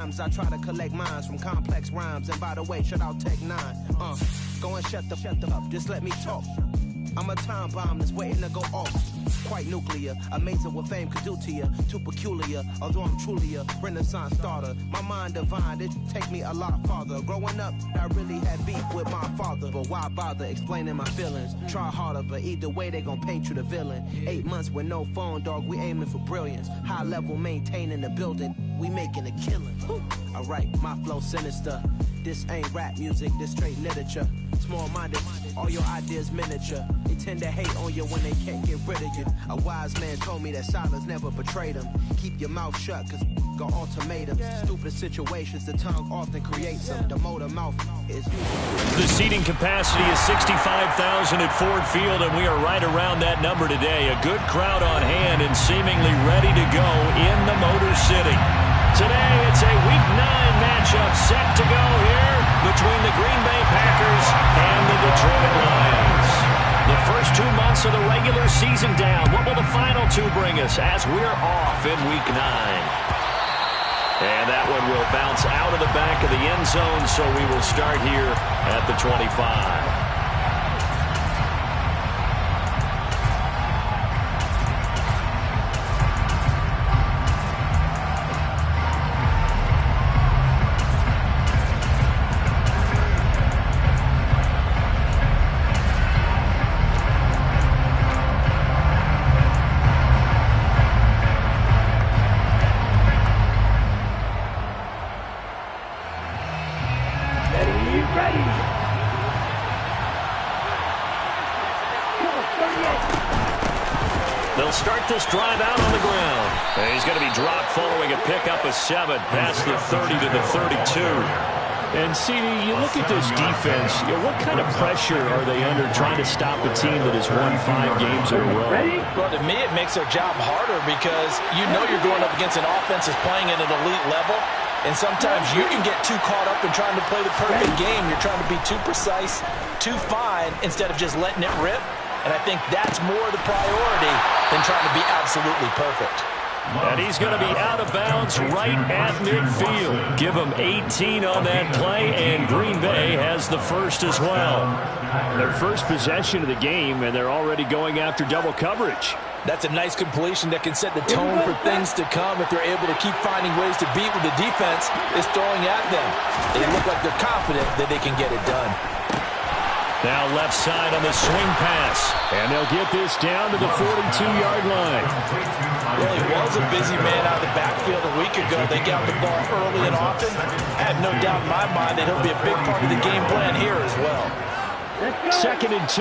I try to collect mines from complex rhymes. And by the way, shout out Tech 9. Go and shut the up, just let me talk. I'm a time bomb that's waiting to go off. Quite nuclear, amazing what fame could do to you. Too peculiar, although I'm truly a renaissance starter. My mind divine, it take me a lot farther. Growing up, I really had beef with my father. But why bother explaining my feelings? Try harder, but either way they gon' paint you the villain. 8 months with no phone, dog, we aiming for brilliance. High level maintaining the building, we making a killing. Alright, my flow sinister. This ain't rap music, this straight literature. Small-minded, all your ideas miniature. They tend to hate on you when they can't get rid of you. A wise man told me that silence never betrayed him. Keep your mouth shut, cause got ultimatums. Stupid situations, the tongue often creates them. The motor mouth is... The seating capacity is 65,000 at Ford Field, and we are right around that number today. A good crowd on hand and seemingly ready to go in the Motor City. Today, it's a Week 9 matchup set to go here between the Green Bay Packers and the Detroit Lions. The first 2 months of the regular season down. What will the final two bring us as we're off in Week 9? And that one will bounce out of the back of the end zone, so we will start here at the 25. They'll start this drive out on the ground. And he's going to be dropped following a pickup of 7 past the 30 to the 32. And, CD, you look at this defense, what kind of pressure are they under trying to stop a team that has won 5 games in a row? Well, to me, it makes their job harder because you know you're going up against an offense that's playing at an elite level. And sometimes you can get too caught up in trying to play the perfect game. You're trying to be too precise, too fine, instead of just letting it rip. And I think that's more the priority than trying to be absolutely perfect. And he's going to be out of bounds right at midfield. Give him 18 on that play, and Green Bay has the first as well. Their first possession of the game, and they're already going after double coverage. That's a nice completion that can set the tone for things to come if they're able to keep finding ways to beat what the defense is throwing at them. They look like they're confident that they can get it done. Now left side on the swing pass. And they'll get this down to the 42-yard line. Well, he was a busy man out of the backfield a week ago. They got the ball early and often. I have no doubt in my mind that he'll be a big part of the game plan here as well. 2nd and 2.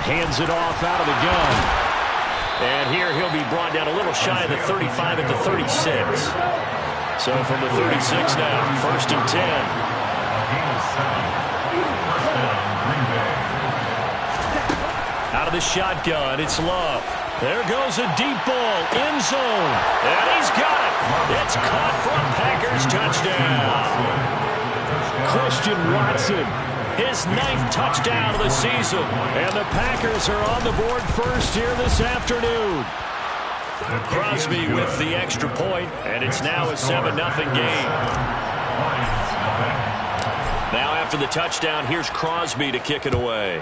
Hands it off out of the gun. And here he'll be brought down a little shy of the 35 at the 36. So from the 36 now, 1st and 10. Out of the shotgun, it's Love. There goes a deep ball, end zone. And he's got it. It's caught for a Packers touchdown. Christian Watson. His 9th touchdown of the season. And the Packers are on the board first here this afternoon. Crosby with the extra point, and it's now a 7-0 game. Now after the touchdown, here's Crosby to kick it away.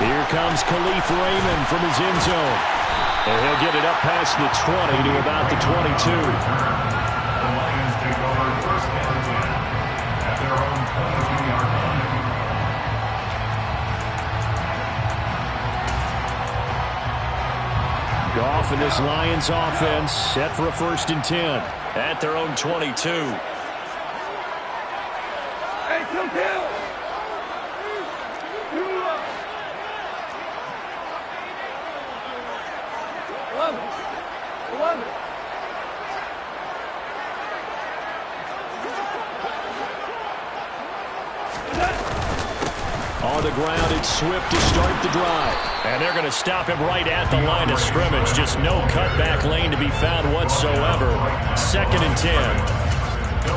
Here comes Khalif Raymond from his end zone. And he'll get it up past the 20 to about the 22. The Lions take over 1st and 10 at their own 22-yard line. Goff and this Lions offense set for a 1st and 10. At their own 22. Hey, come down. On the ground, it's Swift to start the drive. And they're going to stop him right at the line of scrimmage. Just no cutback lane to be found whatsoever. 2nd and 10.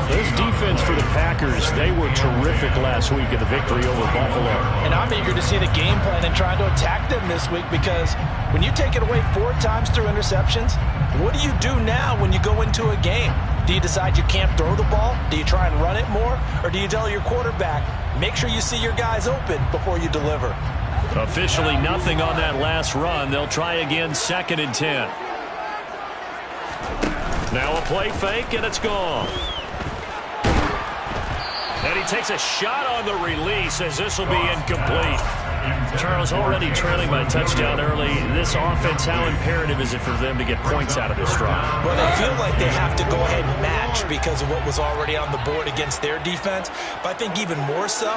This defense for the Packers, they were terrific last week in the victory over Buffalo. And I'm eager to see the game plan and trying to attack them this week, because when you take it away 4 times through interceptions, what do you do now when you go into a game? Do you decide you can't throw the ball? Do you try and run it more? Or do you tell your quarterback, make sure you see your guys open before you deliver? Officially nothing on that last run. They'll try again, 2nd and 10. Now a play fake, and it's gone. And he takes a shot on the release as this will be incomplete. Charles, already trailing by a touchdown early. This offense, how imperative is it for them to get points out of this drive? Well, they feel like they have to go ahead and match because of what was already on the board against their defense. But I think even more so,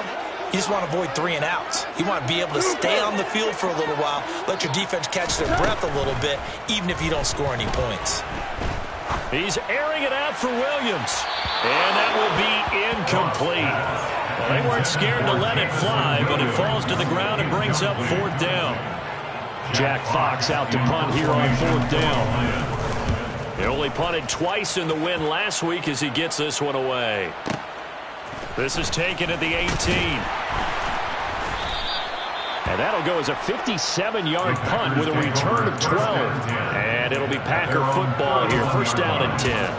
you just want to avoid 3 and outs. You want to be able to stay on the field for a little while, let your defense catch their breath a little bit, even if you don't score any points. He's airing it out for Williams. And that will be incomplete. Well, they weren't scared to let it fly, but it falls to the ground and brings up 4th down. Jack Fox out to punt here on 4th down. He only punted twice in the win last week as he gets this one away. This is taken at the 18. And that'll go as a 57-yard punt with a return of 12. And it'll be Packer football here. 1st down and 10.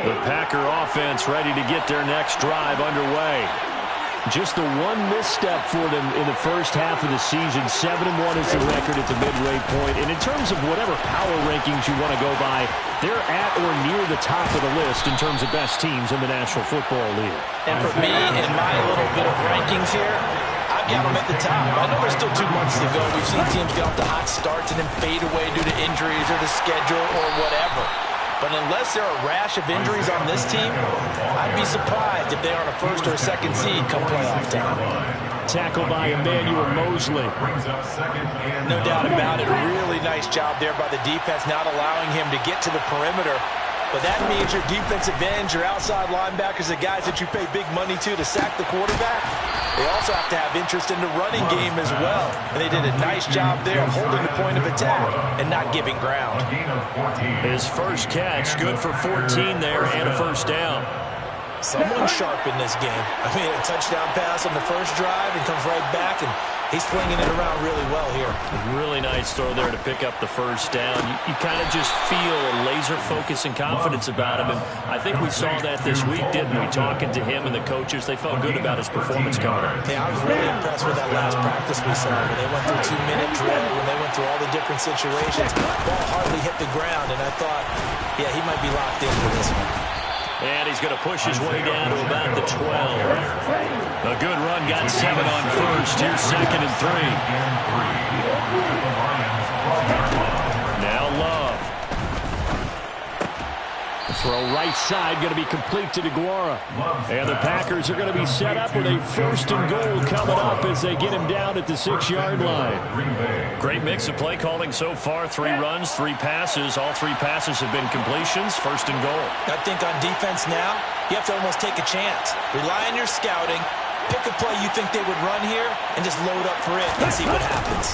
The Packer offense ready to get their next drive underway. Just the one misstep for them in the first half of the season. 7-1 is the record at the midway point. And in terms of whatever power rankings you want to go by, they're at or near the top of the list in terms of best teams in the National Football League. And for me, in my little bit of rankings here, I've got them at the top. I know there's still 2 months to go. We've seen teams get off to hot starts and then fade away due to injuries or the schedule or whatever. But unless there are a rash of injuries on this team, I'd be surprised if they aren't a 1st or a 2nd seed come playoff time. Tackled by Emmanuel Mosley. No doubt about it. Really nice job there by the defense, not allowing him to get to the perimeter. But that means your defensive ends, your outside linebackers, the guys that you pay big money to sack the quarterback, they also have to have interest in the running game as well. And they did a nice job there of holding the point of attack and not giving ground. His first catch, good for 14 there and a 1st down. Someone sharp in this game. I mean, a touchdown pass on the first drive and comes right back, and he's flinging it around really well here. Really nice throw there to pick up the 1st down. You kind of just feel a laser focus and confidence about him, and I think we saw that this week, didn't we? Talking to him and the coaches, they felt good about his performance coming up. Yeah, I was really impressed with that last practice we saw when they went through 2-minute drill, when they went through all the different situations. Ball hardly hit the ground, and I thought, yeah, he might be locked in for this one. And he's going to push his way down to about the 12. A good run, got 7 on 1st. Here's 2nd and 3. Now Love. Throw right side, going to be complete to DeGuara. And the Packers are going to be set up with a 1st and goal coming up as they get him down at the 6-yard line. Great mix of play calling so far. 3 runs, 3 passes. All 3 passes have been completions. 1st and goal. I think on defense now, you have to almost take a chance. Rely on your scouting. Pick a play you think they would run here and just load up for it and see what happens.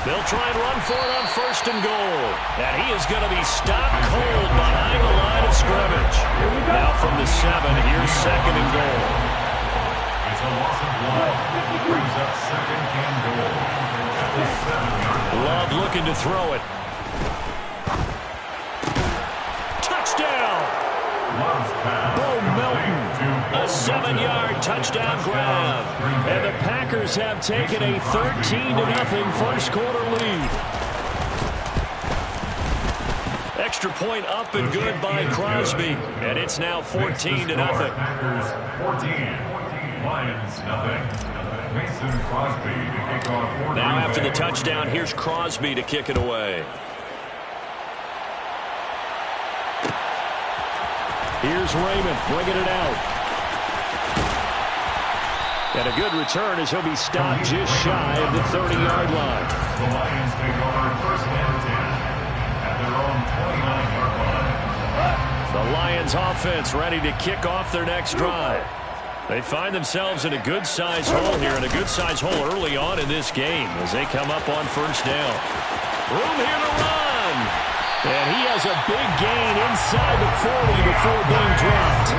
They'll try and run for it on 1st and goal. And he is going to be stopped cold behind the line of scrimmage. Now from the 7, here's 2nd and goal. It's a loss of 1. Brings up 2nd and goal. At the 7-yard line. Love looking to throw it. Touchdown! Bo Melton. A 7-yard touchdown grab. And the Packers have taken a 13-0 first quarter lead. Extra point up and good by Crosby. And it's now 14-0. Packers 14. Lions nothing. Mason Crosby to kick off. Now after the touchdown, here's Crosby to kick it away. Here's Raymond bringing it out. And a good return as he'll be stopped just shy of the 30-yard line. The Lions take over 1st and 10 at their own 29-yard line. The Lions offense ready to kick off their next drive. They find themselves in a good-sized hole here, and a good-sized hole early on in this game as they come up on 1st down. Room here to run. And he has a big gain inside the 40 before being dropped.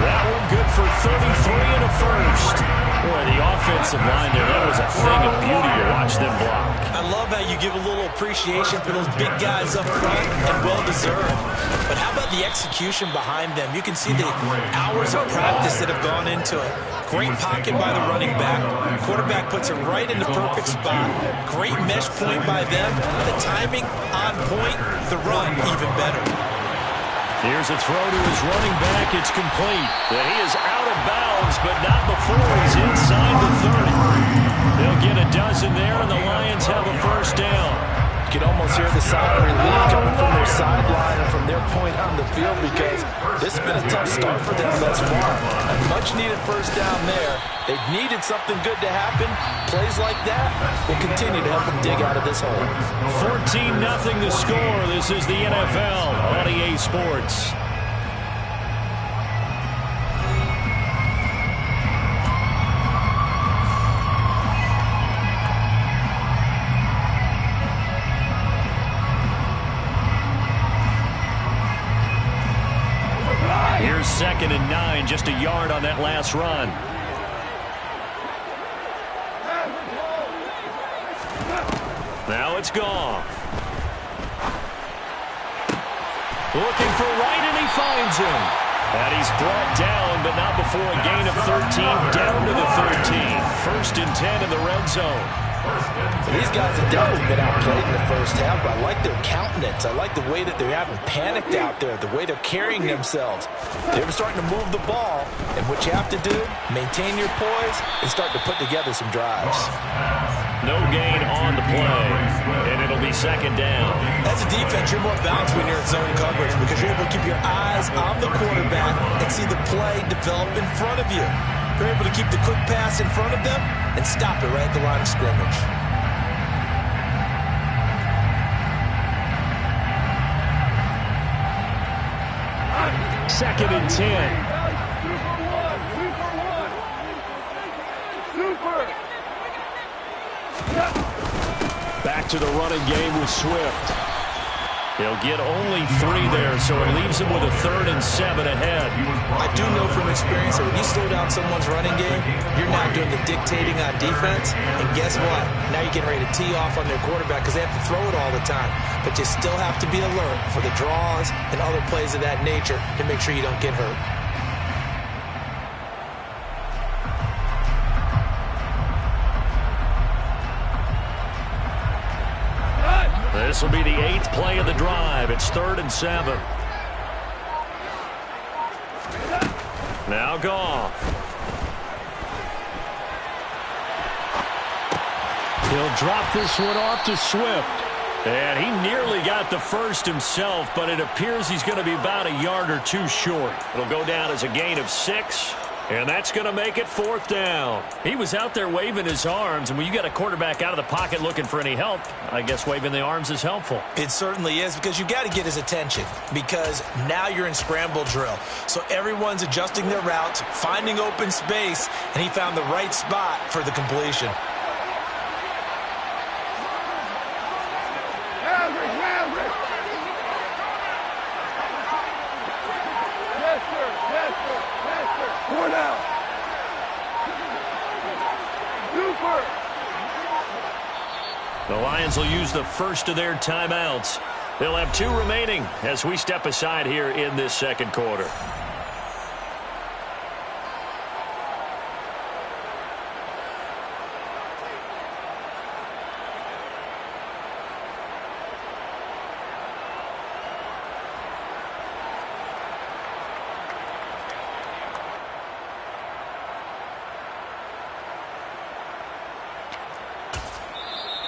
That one good for 33 and a first. Boy, the offensive line there, that was a thing of beauty to watch them block. I love how you give a little appreciation for those big guys up front, and well-deserved. But how about the execution behind them? You can see the hours of practice that have gone into it. Great pocket by the running back. Quarterback puts it right in the perfect spot. Great mesh point by them. The timing on point. The run even better. Here's a throw to his running back. It's complete. And he is out of bounds, but not before he's inside the 30. They'll get a dozen there, and the Lions have a first down. You can almost hear the sigh of relief coming from their sideline and from their point on the field, because this has been a tough start for them thus far. A much-needed first down there. They've needed something good to happen. Plays like that will continue to help them dig out of this hole. 14-0 the score. This is the NFL on EA Sports. Here's 2nd and 9, just a yard on that last run. Now it's gone. Looking for Wright, and he finds him. And he's brought down, but not before a gain of 13, down to the 13. 1st and 10 in the red zone. These guys have definitely been outplayed in the first half, but I like their countenance. I like the way that they haven't panicked out there, the way they're carrying themselves. They're starting to move the ball, and what you have to do, maintain your poise and start to put together some drives. No gain on the play, and it'll be 2nd down. As a defense, you're more balanced when you're in zone coverage because you're able to keep your eyes on the quarterback and see the play develop in front of you. You're able to keep the quick pass in front of them and stop it right at the line of scrimmage. Second and 10. Back to the running game with Swift. He'll get only 3 there, so it leaves him with a 3rd and 7 ahead. I do know from experience that when you slow down someone's running game, you're now doing the dictating on defense. And guess what? Now you're getting ready to tee off on their quarterback because they have to throw it all the time. But you still have to be alert for the draws and other plays of that nature to make sure you don't get hurt. This will be the 8th play of the drive. It's 3rd and 7. Now Goff. He'll drop this one off to Swift. And he nearly got the first himself, but it appears he's going to be about a yard or 2 short. It'll go down as a gain of 6. And that's going to make it 4th down. He was out there waving his arms, and when you got a quarterback out of the pocket looking for any help, I guess waving the arms is helpful. It certainly is, because you got to get his attention, because now you're in scramble drill. So everyone's adjusting their routes, finding open space, and he found the right spot for the completion. The Lions will use the first of their timeouts. They'll have 2 remaining as we step aside here in this 2nd quarter.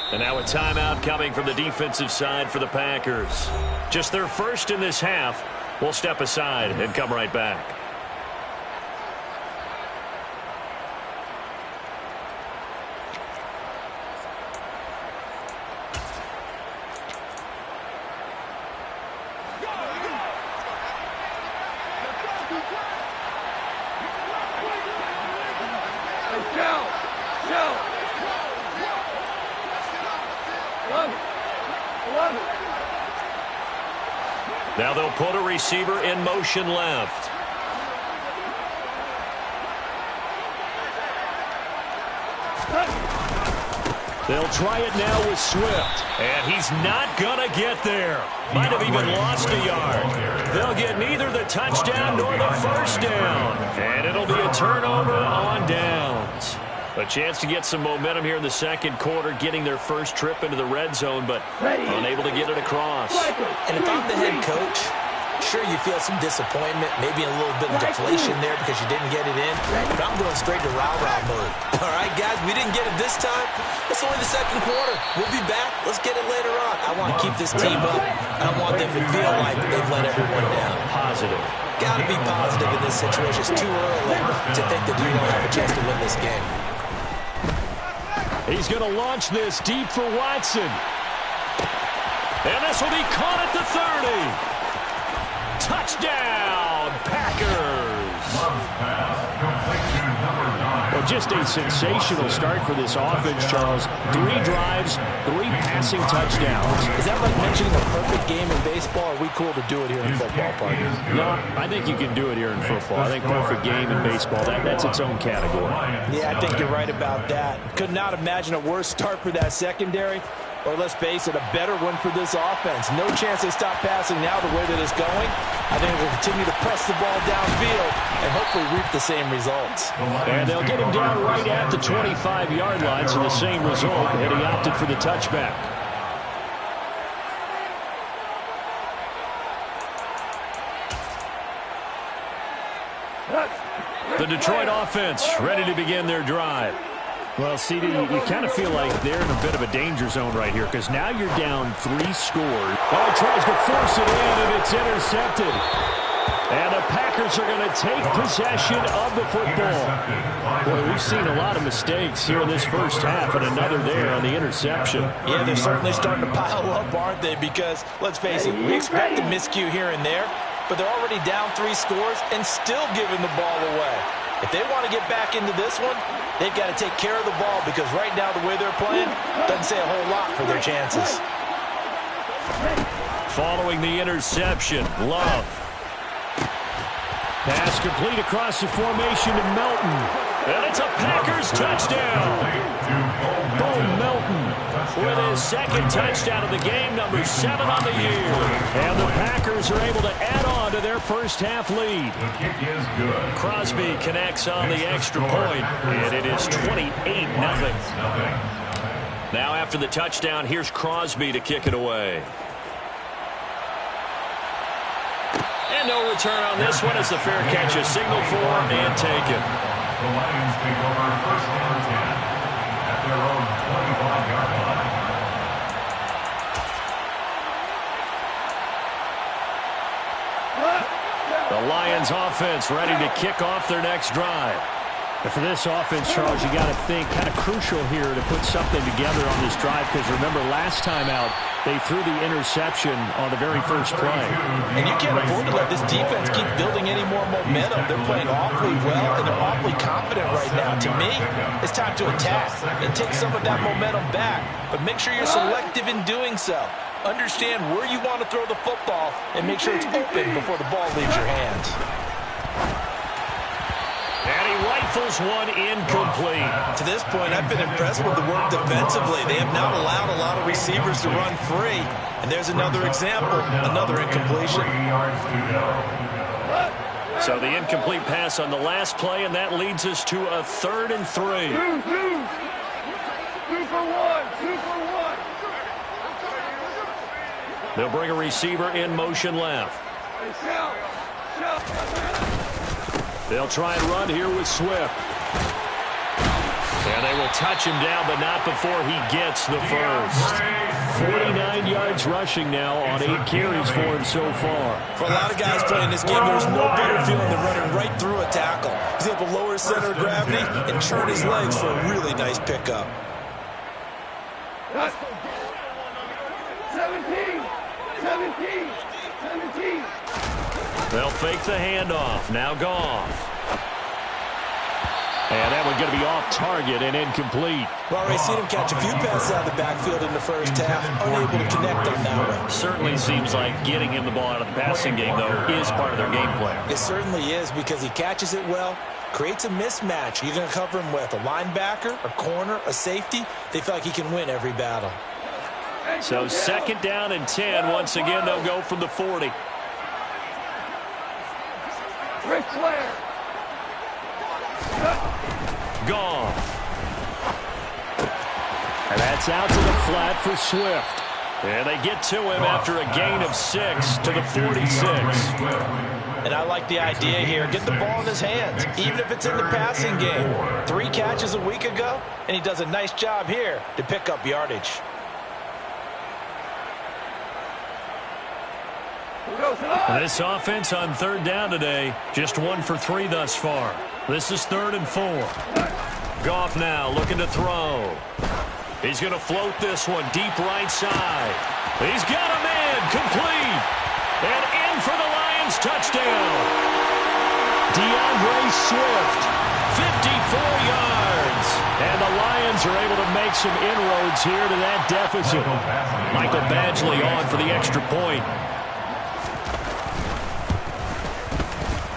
And now a timeout coming from the defensive side for the Packers. Just their first in this half. We'll step aside and come right back. Now they'll put a receiver in motion left. They'll try it now with Swift. And he's not going to get there. Might have even lost a yard. They'll get neither the touchdown nor the first down. And it'll be a turnover on downs. A chance to get some momentum here in the second quarter, getting their first trip into the red zone, but unable to get it across. And if I'm the head coach, sure, you feel some disappointment, maybe a little bit of deflation there because you didn't get it in, but I'm going straight to rah-rah mode. All right, guys, we didn't get it this time. It's only the second quarter. We'll be back. Let's get it later on. I want to keep this team up. I don't want them to feel like they've let everyone down. Positive. Got to be positive in this situation. It's too early to think that you don't have a chance to win this game. He's going to launch this deep for Watson. And this will be caught at the 30. Touchdown, Packers. Well, just a sensational start for this offense, Charles. 3 drives, 3 passing touchdowns. Is that like mentioning a perfect game in baseball? Or are we cool to do it here in football, partners? No, I think you can do it here in football. I think perfect game in baseball, that's its own category. Yeah, I think you're right about that. Could not imagine a worse start for that secondary. Or let's face it, a better one for this offense. No chance they stop passing now the way that it's going. I think they'll continue to press the ball downfield and hopefully reap the same results. And they'll get him down right at the 25-yard line, so the same result, and he opted for the touchback. The Detroit offense ready to begin their drive. Well, CD, you kind of feel like they're in a bit of a danger zone right here because now you're down 3 scores. Oh, he tries to force it in, and it's intercepted. And the Packers are going to take possession of the football. Boy, we've seen a lot of mistakes here in this first half, and another there on the interception. Yeah, they're certainly starting to pile up, aren't they? Because, let's face it, we expect a miscue here and there, but they're already down 3 scores and still giving the ball away. If they want to get back into this one, they've got to take care of the ball because right now the way they're playing doesn't say a whole lot for their chances. Following the interception, Love. Pass complete across the formation to Melton. And it's a Packers touchdown. Bo Melton with his second touchdown of the game, number 7 on the year. And the Packers are able to add on to their first half lead. The kick is good. Crosby connects on the extra point, and it is 28-0. Now after the touchdown, here's Crosby to kick it away. And no return on this one as the fair catch is signaled for and taken. The Lions take over first and 10 at their own 25-yard line. The Lions offense ready to kick off their next drive. And for this offense, Charles, you got to think kind of crucial here to put something together on this drive because remember last time out they threw the interception on the very first play. And you can't afford to let this defense keep building any more momentum. They're playing awfully well and they're awfully confident right now. To me, it's time to attack and take some of that momentum back, but make sure you're selective in doing so. Understand where you want to throw the football and make sure it's open before the ball leaves your hands. And he rifles one incomplete. To this point, I've been impressed with the work defensively. They have not allowed a lot of receivers to run free. And there's another example, another incompletion. 3 yards to go. So the incomplete pass on the last play, and that leads us to a 3rd and 3. 2 for 1. They'll bring a receiver in motion left. They'll try and run here with Swift. And they will touch him down, but not before he gets the first. 49 yards rushing now on 8 carries for him so far. For a lot of guys playing this game, there's no better feeling than running right through a tackle. He's able to lower his center of gravity and turn his legs for a really nice pickup. 17. They'll fake the handoff. Now Goff. And that one going to be off target and incomplete. Well, we've seen him catch a few passes out of the backfield in the first half, unable to connect on that one. Certainly seems like getting him the ball out of the passing game, though, is part of their game plan. It certainly is because he catches it well, creates a mismatch. You're going to cover him with a linebacker, a corner, a safety. They feel like he can win every battle. So 2nd down and 10. Once again, they'll go from the 40. Ric Flair. Gone. And that's out to the flat for Swift. And they get to him after a gain of 6 to the 46. And I like the idea here. Get the ball in his hands, even if it's in the passing game. 3 catches a week ago, and he does a nice job here to pick up yardage. This offense on 3rd down today, just 1 for 3 thus far. This is 3rd and 4. Goff now looking to throw. He's going to float this one deep right side. He's got a man complete. And in for the Lions touchdown. DeAndre Swift, 54 yards. And the Lions are able to make some inroads here to that deficit. Michael Badgley on for the extra point.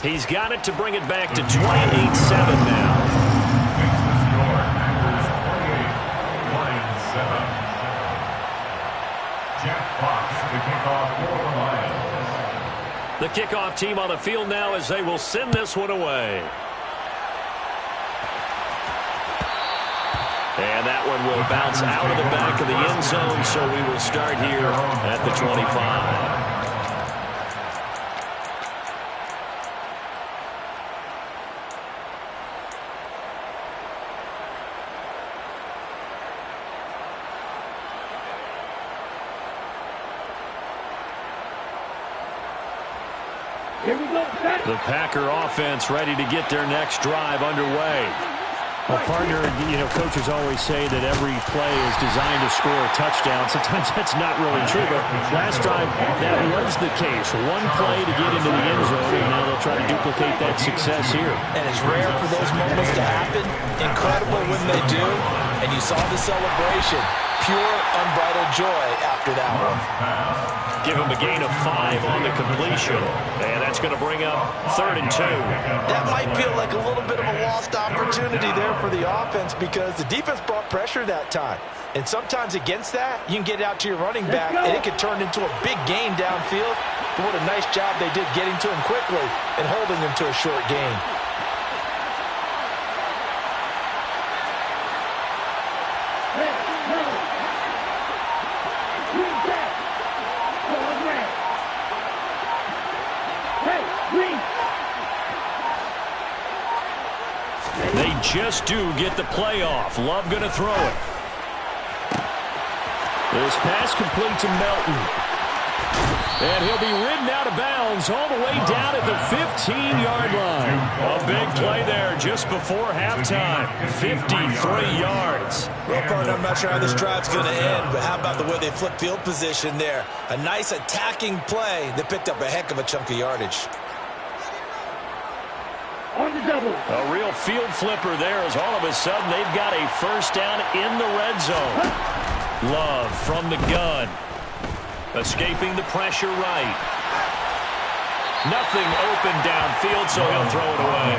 He's got it to bring it back to 28-7 now. Jack Fox, the kickoff for the Lions. The kickoff team on the field now as they will send this one away. And that one will bounce out of the back of the end zone, so we will start here at the 25. The Packer offense ready to get their next drive underway. Well, partner, coaches always say that every play is designed to score a touchdown. Sometimes that's not really true, but last drive, that was the case. One play to get into the end zone, and now they'll try to duplicate that success here. And it's rare for those moments to happen. Incredible when they do. And you saw the celebration. Pure, unbridled joy after that one. Give him a gain of 5 on the completion. And that's going to bring up 3rd and 2. That might feel like a little bit of a lost opportunity there for the offense because the defense brought pressure that time. And sometimes against that, you can get it out to your running back, and it could turn into a big gain downfield. But what a nice job they did getting to him quickly and holding him to a short gain. They just do get the playoff. Love going to throw it. This pass complete to Melton. And he'll be ridden out of bounds all the way down at the 15-yard line. A big play there just before halftime. 53 yards. Well, partner, I'm not sure how this drive's going to end, but how about the way they flip field position there? A nice attacking play that picked up a heck of a chunk of yardage. On the double. A real field flipper there as all of a sudden they've got a first down in the red zone. Love from the gun. Escaping the pressure right. Nothing open downfield, so he'll throw it away.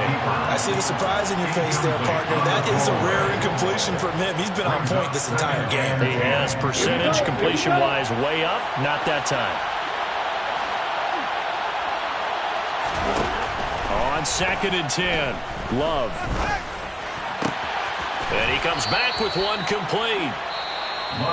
I see the surprise in your face there, partner. That is a rare incompletion from him. He's been on point this entire game. He has percentage completion-wise way up. Not that time. On 2nd and 10, Love. And he comes back with one complete.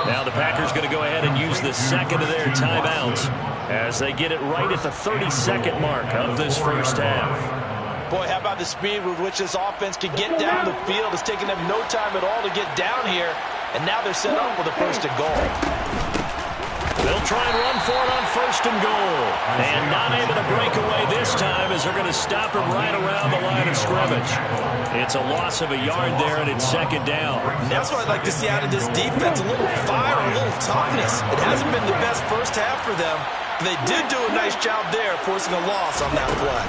Now the Packers going to go ahead and use the second of their timeouts as they get it right at the 32nd mark of this first half. Boy, how about the speed with which this offense can get down the field? It's taken them no time at all to get down here, and now they're set up with a 1st and goal. They'll try and run for it on 1st and goal. And not able to break away this time as they're going to stop him right around the line of scrimmage. It's a loss of a yard there, and it's 2nd down. And that's what I'd like to see out of this defense, a little fire, a little toughness. It hasn't been the best first half for them. They did do a nice job there, forcing a loss on that play.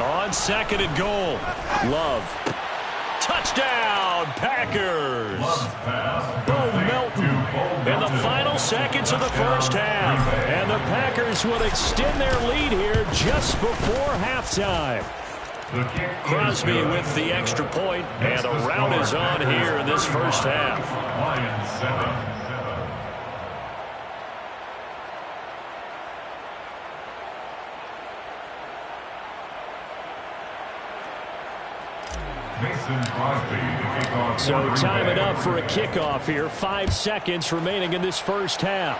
On 2nd and goal, Love. Touchdown, Packers. Bo Melton in the final seconds of the first half. And the Packers will extend their lead here just before halftime. Crosby with the extra point, and a rout is on here in this first half. Lions 7. Mason Crosby to kick off. So time it up for a kickoff here. 5 seconds remaining in this first half.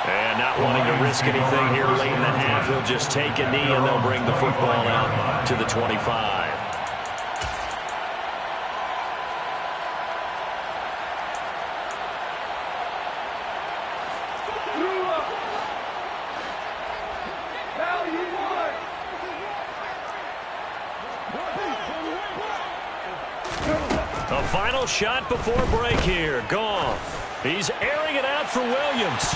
And not wanting to risk anything here late in the half, he'll just take a knee and they'll bring the football out to the 25. A final shot before break here. Goff. He's airing it out for Williams.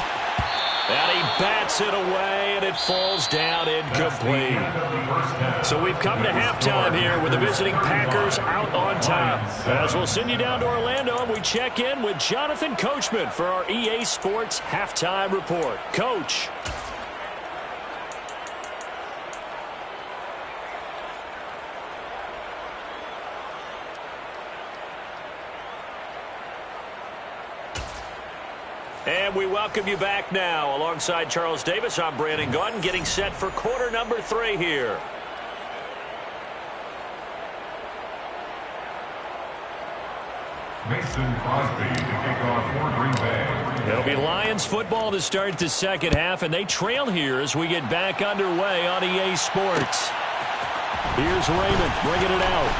And he bats it away, and it falls down incomplete. So we've come to halftime here with the visiting Packers out on top. As we'll send you down to Orlando, and we check in with Jonathan Coachman for our EA Sports Halftime Report. Coach. And we welcome you back now. Alongside Charles Davis, I'm Brandon Gaudin, getting set for quarter number 3 here. Mason Crosby to kick off for Green Bay. It'll be Lions football to start the second half, and they trail here as we get back underway on EA Sports. Here's Raymond bringing it out.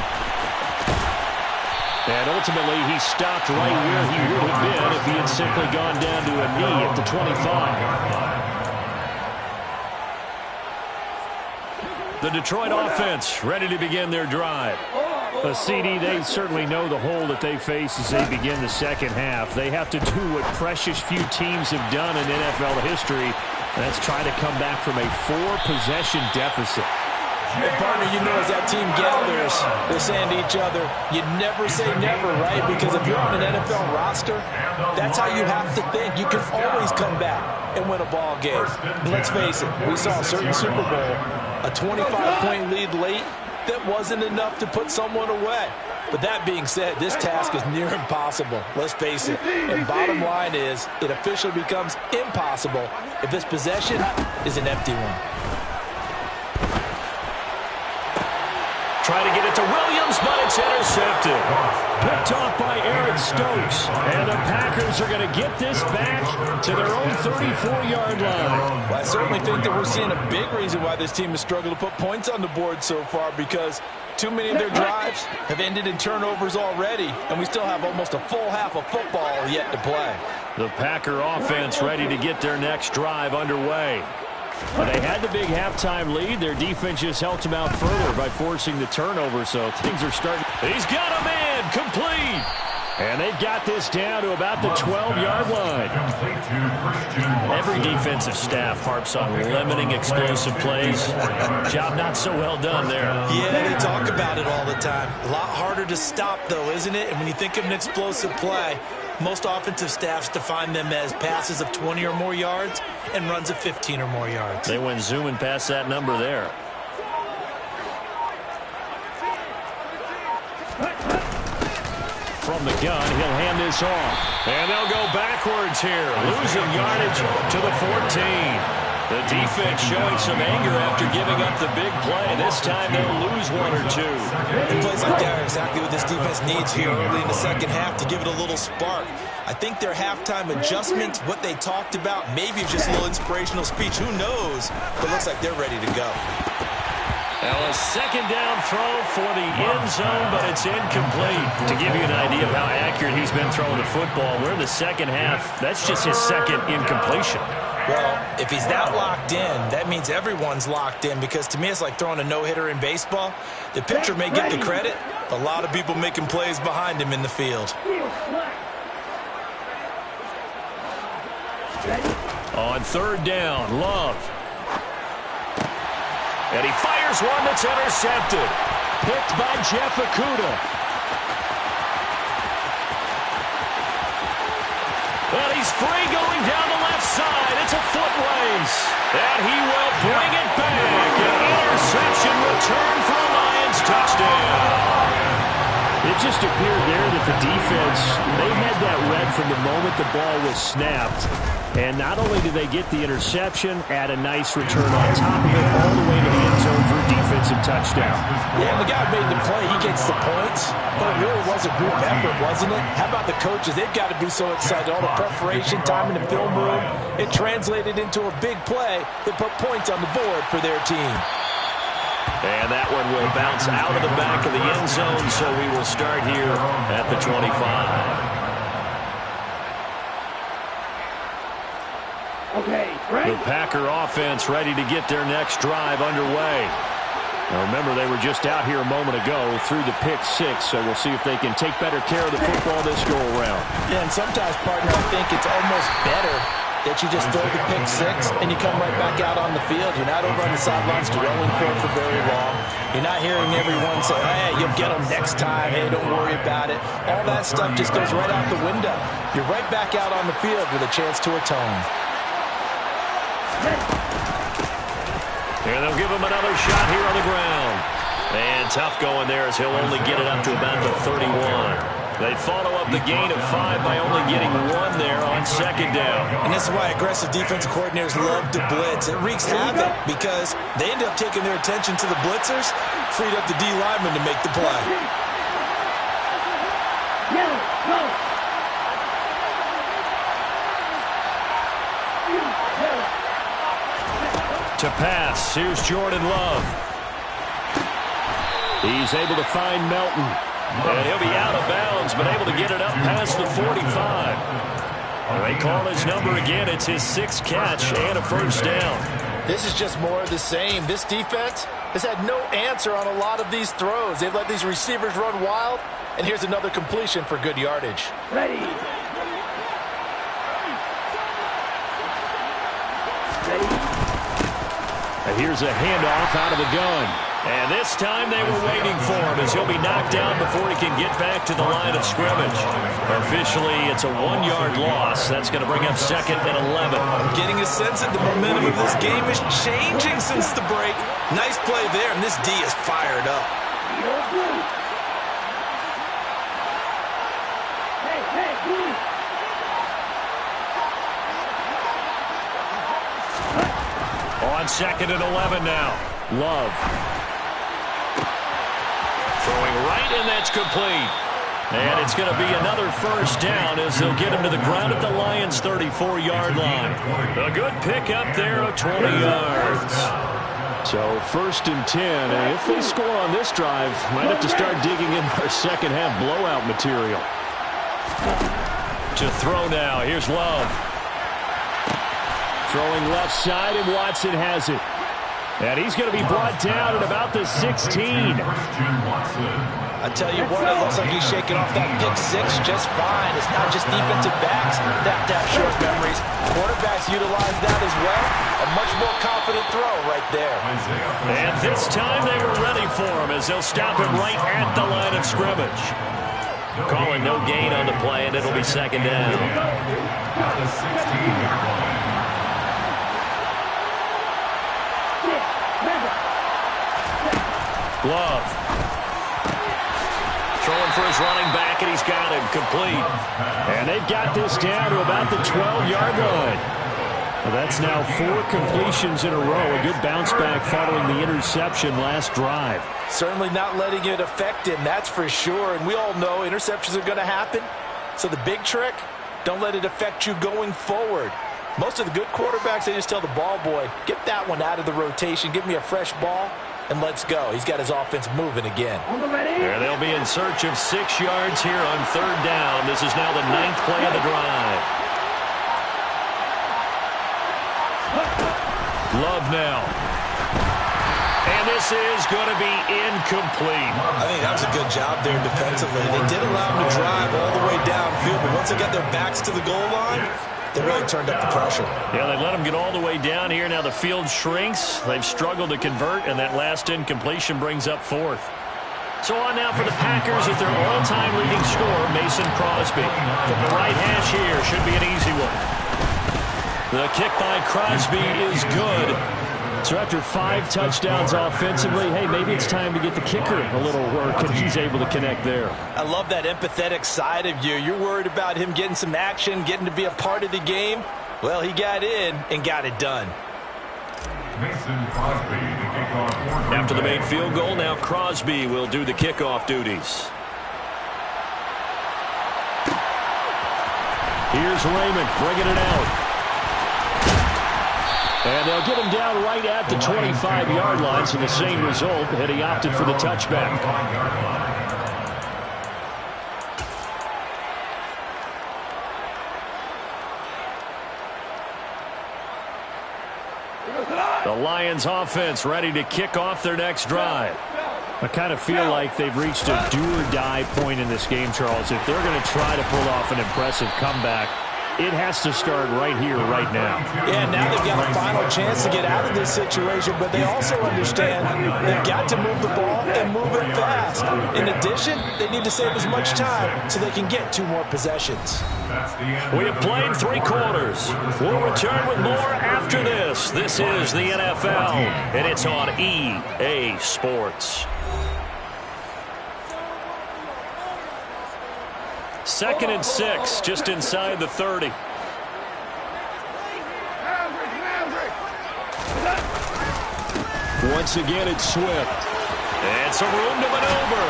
And ultimately, he stopped right where he would have been if he had simply gone down to a knee at the 25. The Detroit offense ready to begin their drive. CD, they certainly know the hole that they face as they begin the second half. They have to do what precious few teams have done in NFL history. That's try to come back from a 4-possession deficit. And partner, you know, as that team gathers, they're saying to each other, you never say never, right? Because if you're on an NFL roster, that's how you have to think. You can always come back and win a ball game. And let's face it, we saw a certain Super Bowl, a 25-point lead late, that wasn't enough to put someone away. But that being said, this task is near impossible. Let's face it. And bottom line is, it officially becomes impossible if this possession is an empty one. Try to get it to Williams, but it's intercepted. Picked off by Aaron Stokes. And the Packers are going to get this back to their own 34-yard line. Well, I certainly think that we're seeing a big reason why this team has struggled to put points on the board so far, because too many of their drives have ended in turnovers already, and we still have almost a full half of football yet to play. The Packer offense ready to get their next drive underway. Well, they had the big halftime lead. Their defense just helped them out further by forcing the turnover, so things are starting. He's got a man, complete. And they've got this down to about the 12-yard line. Every defensive staff harps on limiting explosive plays. Job not so well done there. Yeah, they talk about it all the time. A lot harder to stop, though, isn't it? And when you think of an explosive play, most offensive staffs define them as passes of 20 or more yards and runs of 15 or more yards. They went zooming past that number there. From the gun, he'll hand this off. And they'll go backwards here, losing yardage to the 14. The defense showing some anger after giving up the big play. This time they'll lose one or two. And plays like that are exactly what this defense needs here early in the second half to give it a little spark. I think their halftime adjustment, what they talked about, maybe just a little inspirational speech. Who knows? But it looks like they're ready to go. Now a second down throw for the end zone, but it's incomplete. To give you an idea of how accurate he's been throwing the football, we're in the second half. That's just his second incompletion. Well, if he's that locked in, that means everyone's locked in, because to me it's like throwing a no-hitter in baseball. The pitcher may get the credit, a lot of people making plays behind him in the field. On third down, Love. And he fires one that's intercepted. Picked by Jeff Okudah. And he's free going down the left side. It's a foot race. And he will bring it back. An interception return for a Lions touchdown. It just appeared there that the defense, they had that read from the moment the ball was snapped. And not only did they get the interception, add a nice return on top of it, all the way to the end zone for a defensive touchdown. Yeah, and the guy made the play. He gets the points. But it really was a group effort, wasn't it? How about the coaches? They've got to be so excited. All the preparation time in the film room, it translated into a big play that put points on the board for their team. And that one will bounce out of the back of the end zone, so we will start here at the 25. Okay, ready? The Packer offense ready to get their next drive underway. Now remember, they were just out here a moment ago through the pick six, so we'll see if they can take better care of the football this go-around. Yeah, and sometimes, partner, I think it's almost better that you just throw the pick six and you come right back out on the field. You're not over on the sidelines dwelling for very long. You're not hearing everyone say, hey, you'll get them next time. Hey, don't worry about it. All that stuff just goes right out the window. You're right back out on the field with a chance to atone. And they'll give him another shot here on the ground. And tough going there as he'll only get it up to about the 31. They follow up the gain of 5 by only getting 1 there on second down. And this is why aggressive defensive coordinators love to blitz. It wreaks havoc because they end up taking their attention to the blitzers, freed up the D lineman to make the play. Yellow, go! To pass, here's Jordan Love. He's able to find Melton. And he'll be out of bounds, but able to get it up past the 45. They call his number again. It's his 6th catch and a first down. This is just more of the same. This defense has had no answer on a lot of these throws. They've let these receivers run wild, and here's another completion for good yardage. Ready? Ready? And here's a handoff out of the gun. And this time they were waiting for him as he'll be knocked down before he can get back to the line of scrimmage. Officially, it's a 1-yard loss. That's going to bring up 2nd and 11. I'm getting a sense that the momentum of this game is changing since the break. Nice play there, and this D is fired up. On 2nd and 11 now. Love. Throwing right, and that's complete. And it's going to be another first down as they'll get him to the ground at the Lions' 34-yard line. A good pick up there of 20 yards. So 1st and 10, and if they score on this drive, might have to start digging in our second-half blowout material. To throw now, here's Love. Throwing left side, and Watson has it. And he's going to be brought down at about the 16. I tell you what, it looks like he's shaking off that pick six just fine. It's not just defensive backs that have short memories. Quarterbacks utilize that as well. A much more confident throw right there. And this time they were ready for him as they'll stop him right at the line of scrimmage. Calling no gain on the play, and it'll be 2nd down. At the 16-yard line. Love. Throwing for his running back, and he's got him complete. And they've got this down to about the 12-yard line. Well, that's now 4 completions in a row. A good bounce back following the interception last drive. Certainly not letting it affect him, that's for sure. And we all know interceptions are going to happen. So the big trick, don't let it affect you going forward. Most of the good quarterbacks, they just tell the ball boy, get that one out of the rotation, give me a fresh ball, and let's go. He's got his offense moving again. There they'll be in search of 6 yards here on 3rd down. This is now the 9th play of the drive. Love now. And this is going to be incomplete. I think that was a good job there defensively. They did allow him to drive all the way downfield, but once they got their backs to the goal line, They really turned up the pressure. Yeah, they let them get all the way down here. Now the field shrinks. They've struggled to convert, and that last incompletion brings up fourth. So on now for the Packers at their all-time leading scorer, Mason Crosby. From the right hash here, should be an easy one. The kick by Crosby is good. So after 5 touchdowns offensively, hey, maybe it's time to get the kicker a little work, and he's able to connect there. I love that empathetic side of you. You're worried about him getting some action, getting to be a part of the game. Well, he got in and got it done. Mason Crosby, the kickoff for After the main field goal, now Crosby will do the kickoff duties. Here's Raymond bringing it out. And they'll get him down right at the 25-yard line, so the same result, and he opted for the touchback. The Lions offense ready to kick off their next drive. I kind of feel like they've reached a do-or-die point in this game, Charles. If they're going to try to pull off an impressive comeback, it has to start right here, right now. Yeah, now they've got a final chance to get out of this situation, but they also understand they've got to move the ball and move it fast. In addition, they need to save as much time so they can get 2 more possessions. We have played 3 quarters. We'll return with more after this. This is the NFL, and it's on EA Sports. 2nd and 6, just inside the 30. Once again, it's Swift. And some room to maneuver.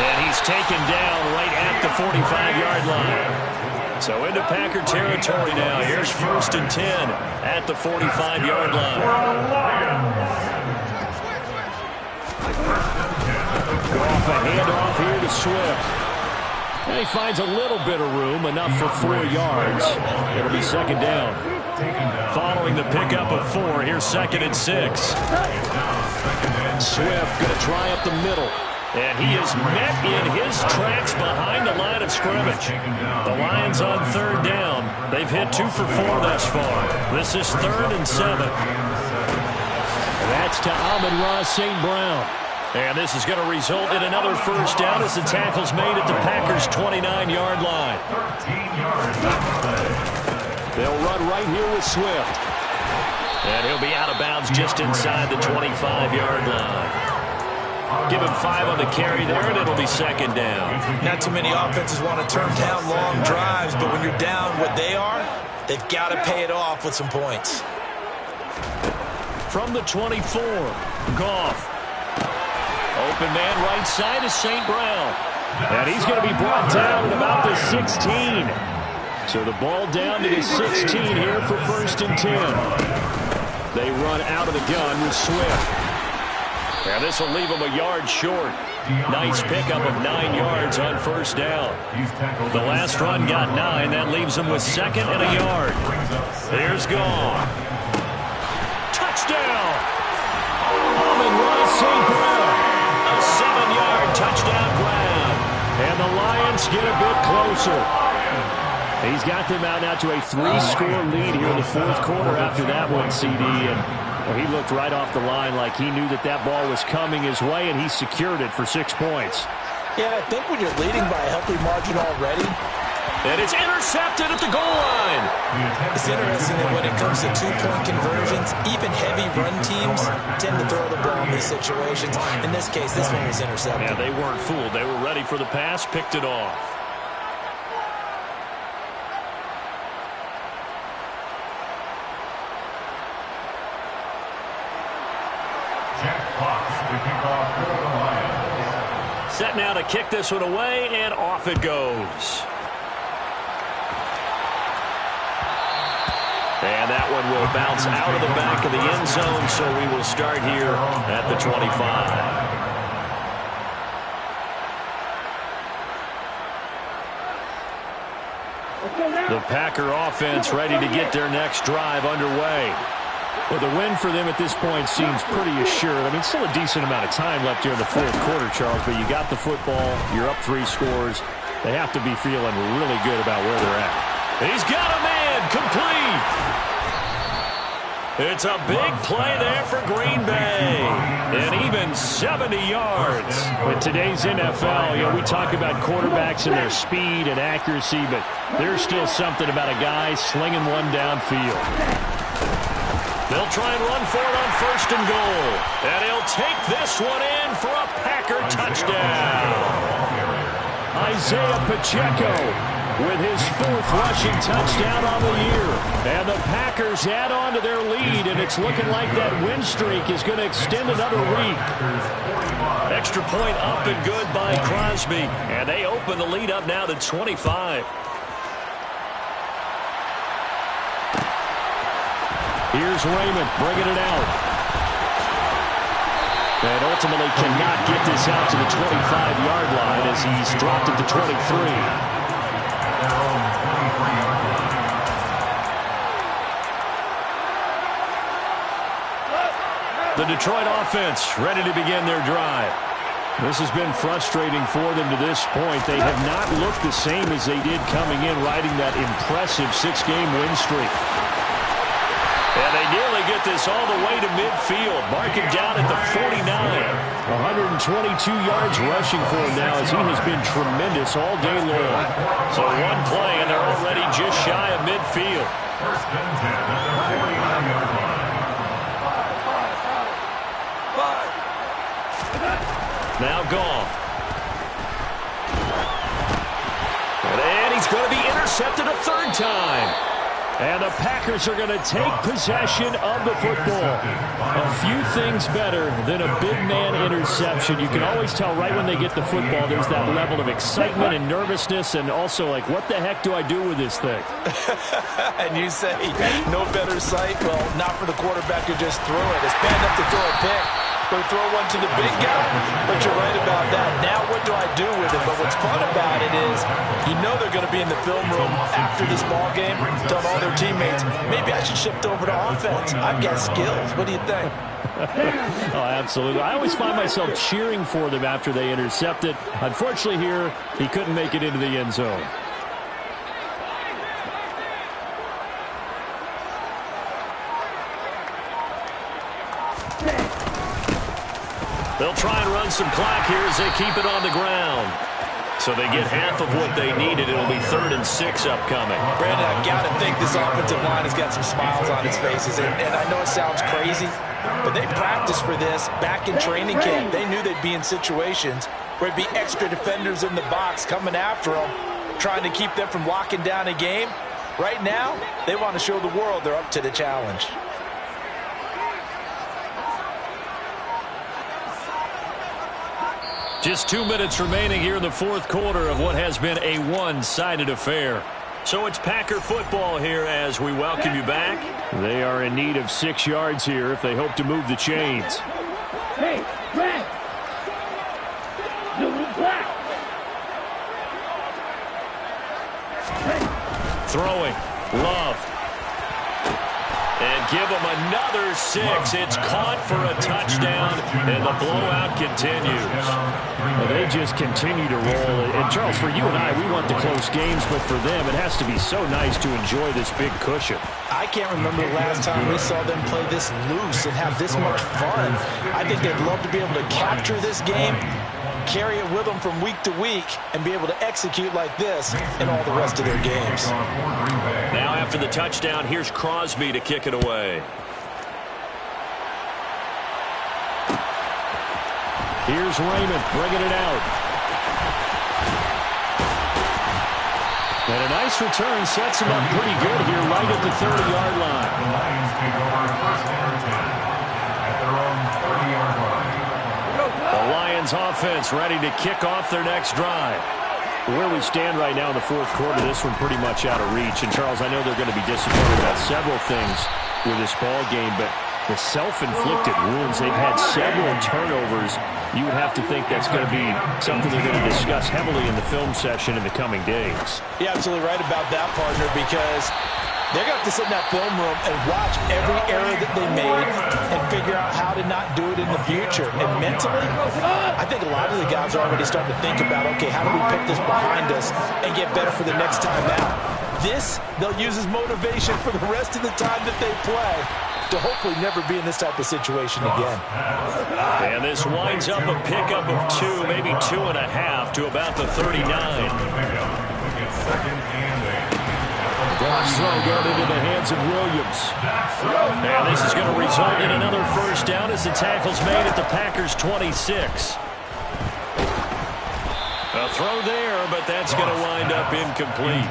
And he's taken down right at the 45-yard line. So into Packer territory now. Here's 1st and 10 at the 45-yard line. Off a handoff here to Swift. And he finds a little bit of room, enough for 4 yards. It'll be 2nd down. Following the pickup of 4, here's 2nd and 6. Swift going to try up the middle. And he is met in his tracks behind the line of scrimmage. The Lions on 3rd down. They've hit 2 for 4 thus far. This is 3rd and 7. That's to Amon-Ra St. Brown. And this is going to result in another 1st down as the tackle's made at the Packers' 29-yard line. They'll run right here with Swift. And he'll be out of bounds just inside the 25-yard line. Give him 5 on the carry there, and it'll be 2nd down. Not too many offenses want to turn down long drives, but when you're down what they are, they've got to pay it off with some points. From the 24, Goff. Open man right side is St. Brown. And he's going to be brought down at about the 16. So the ball down to the 16 here for 1st and 10. They run out of the gun with Swift. And this will leave him a yard short. Nice pickup of 9 yards on 1st down. The last run got 9. That leaves him with 2nd and a yard. Here's Goff. Touchdown! Amon-Ra St. Brown. A 7-yard touchdown grab. And the Lions get a bit closer. He's got them out now to a 3-score lead here in the 4th quarter after that one, CD. And well, he looked right off the line like he knew that that ball was coming his way, and he secured it for 6 points. Yeah, I think when you're leading by a healthy margin already. And it's intercepted at the goal line. It's interesting that when it comes to 2-point conversions, even heavy run teams tend to throw the ball in these situations. In this case, this one was intercepted. Yeah, they weren't fooled. They were ready for the pass, picked it off. Jack Fox, the kickoff for the Lions. Set now to kick this one away, and off it goes. And that one will bounce out of the back of the end zone, so we will start here at the 25. The Packer offense ready to get their next drive underway. Well, the win for them at this point seems pretty assured. I mean, still a decent amount of time left here in the 4th quarter, Charles, but you got the football, you're up 3 scores. They have to be feeling really good about where they're at. He's got a man, complete. It's a big play there for Green Bay. And even 70 yards. In today's NFL, we talk about quarterbacks and their speed and accuracy, but there's still something about a guy slinging one downfield. They'll try and run for it on 1st and goal. And he'll take this one in for a Packer touchdown. Isaiah Pacheco with his 4th rushing touchdown on the year. And the Packers add on to their lead, and it's looking like that win streak is going to extend another week. Extra point up and good by Crosby. And they open the lead up now to 25. Here's Raymond bringing it out. And ultimately cannot get this out to the 25-yard line as he's dropped at the 23. The Detroit offense ready to begin their drive. This has been frustrating for them to this point. They have not looked the same as they did coming in, riding that impressive 6-game win streak. And they nearly get this all the way to midfield, marking down at the 49. 122 yards rushing for him now as he has been tremendous all day long. So one play, and they're already just shy of midfield. 1st and 10 at the 49-yard line. Now Goff. And he's going to be intercepted a 3rd time. And the Packers are going to take possession of the football. A few things better than a big man interception. You can always tell right when they get the football, there's that level of excitement and nervousness, and also like, what the heck do I do with this thing? And you say, no better sight? Well, not for the quarterback who just threw it. It's bad enough to throw a pick. But throw one to the big guy, but you're right about that. Now what do I do with it? But what's fun about it is you know they're going to be in the film room after this ball game telling all their teammates, maybe I should shift over to offense. I've got skills. What do you think? Oh, absolutely. I always find myself cheering for them after they intercept it. Unfortunately here, he couldn't make it into the end zone. They'll try and run some clock here as they keep it on the ground. So they get half of what they needed. It'll be 3rd and 6 upcoming. Brandon, I've got to think this offensive line has got some smiles on its faces. And I know it sounds crazy, but they practiced for this back in training camp. They knew they'd be in situations where it'd be extra defenders in the box coming after them, trying to keep them from locking down a game. Right now, they want to show the world they're up to the challenge. Just 2 minutes remaining here in the 4th quarter of what has been a one-sided affair. So it's Packer football here as we welcome you back. They are in need of 6 yards here if they hope to move the chains. Hey, Brad! New black! Throwing. Love. And give them another 6. It's caught for a touchdown, and the blowout continues. Well, they just continue to roll. And, Charles, for you and I, we want the close games, but for them, it has to be so nice to enjoy this big cushion. I can't remember the last time we saw them play this loose and have this much fun. I think they'd love to be able to capture this game, carry it with them from week to week, and be able to execute like this in all the rest of their games. Now after the touchdown, here's Crosby to kick it away. Here's Raymond bringing it out. And a nice return sets him up pretty good here right at the 30-yard line. The Lions take over 1st and 10 at their own 30-yard line. The Lions offense ready to kick off their next drive. Where we stand right now in the 4th quarter, this one pretty much out of reach. And, Charles, I know they're going to be disappointed about several things with this ball game, but the self-inflicted wounds, they've had several turnovers. You would have to think that's going to be something they're going to discuss heavily in the film session in the coming days. You're absolutely right about that, partner, because they're going to have to sit in that film room and watch every error that they made and figure out how to not do it in the future. And mentally, I think a lot of the guys are already starting to think about, okay, how do we put this behind us and get better for the next time out? this they'll use as motivation for the rest of the time that they play to hopefully never be in this type of situation again. And this winds up a pickup of 2, maybe 2.5 to about the 39. Goff's throw got into the hands of Williams. And this is going to result in another first down as the tackle's made at the Packers' 26. A throw there, but that's going to wind up incomplete.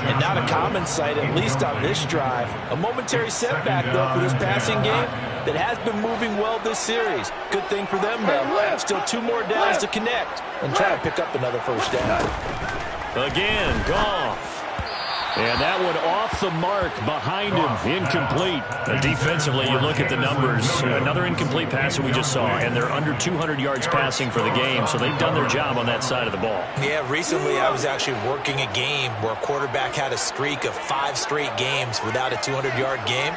And not a common sight, at least on this drive. A momentary setback, though, for this passing game that has been moving well this series. Good thing for them, though. Still 2 more downs to connect and try to pick up another first down. Again, Goff. And that one off the mark behind him, incomplete. Defensively, you look at the numbers. Another incomplete pass that we just saw, and they're under 200 yards passing for the game, so they've done their job on that side of the ball. Yeah, recently I was actually working a game where a quarterback had a streak of 5 straight games without a 200-yard game.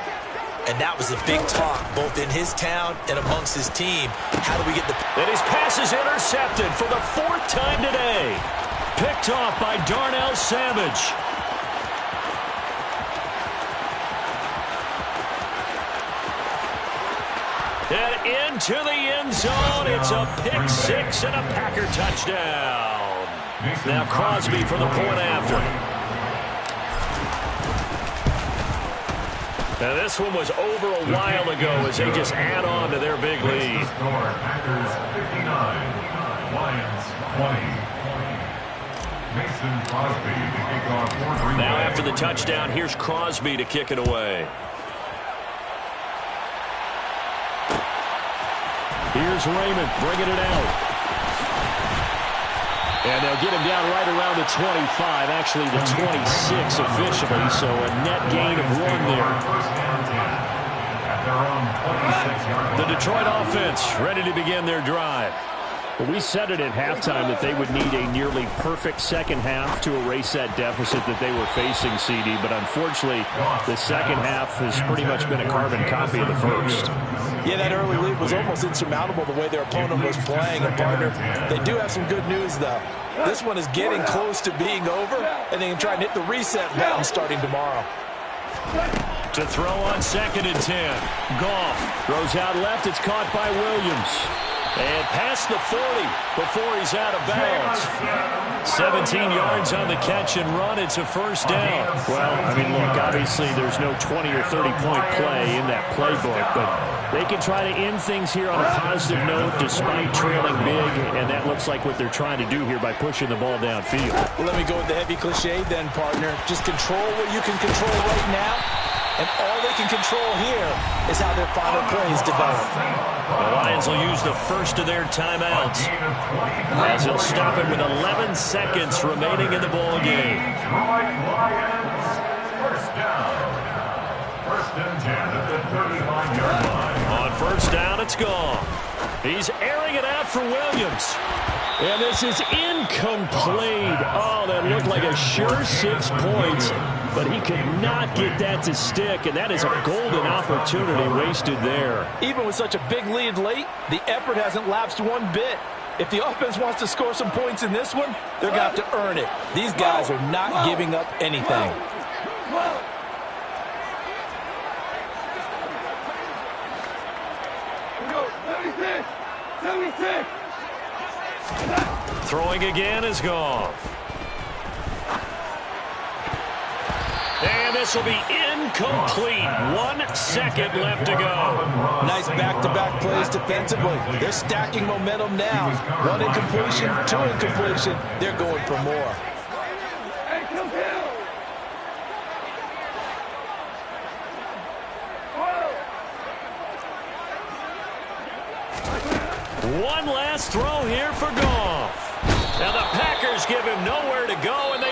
And that was the big talk, both in his town and amongst his team. How do we get the... And his pass is intercepted for the 4th time today. Picked off by Darnell Savage. And into the end zone. It's a pick 6 and a Packer touchdown. Now Crosby for the point after. Now this one was over a while ago as they just add on to their big lead. Packers 59, Lions 20. Mason Crosby to kick off for Green Bay. Now after the touchdown, here's Crosby to kick it away. Here's Raymond bringing it out. And they'll get him down right around the 25, actually the 26 officially, so a net gain of 1 there. The Detroit offense ready to begin their drive. Well, we said it at halftime that they would need a nearly perfect second half to erase that deficit that they were facing, CD. But unfortunately, the second half has pretty much been a carbon copy of the first. Yeah, that early lead was almost insurmountable the way their opponent was playing. And, partner, they do have some good news, though. This one is getting close to being over, and they can try and hit the reset button starting tomorrow. To throw on 2nd and 10. Goff throws out left. It's caught by Williams. And past the 40 before he's out of bounds. 17 yards on the catch and run. It's a first down. Well, I mean, look, obviously there's no 20 or 30-point play in that playbook, but they can try to end things here on a positive note despite trailing big, and that looks like what they're trying to do here by pushing the ball downfield. Well, let me go with the heavy cliche then, partner. Just control what you can control right now. And all they can control here is how their final plays develop. The Lions will use the first of their timeouts as they'll stop it with 11 seconds remaining in the ball game. Lions, first down. 1st and 10 at the 35-yard line. On first down, it's gone. He's airing it out for Williams. And this is incomplete. Oh, that looked like a sure 6 points. But he could not get that to stick, and that is a golden opportunity wasted there. Even with such a big lead late, the effort hasn't lapsed one bit. If the offense wants to score some points in this one, they're going to have to earn it. These guys are not giving up anything. Throwing again is Goff. And this will be incomplete. 1 second left to go. Nice back-to-back plays defensively. They're stacking momentum now. 1 incompletion, 2 incompletion. They're going for more. One last throw here for Goff. Now the Packers give him nowhere to go, and they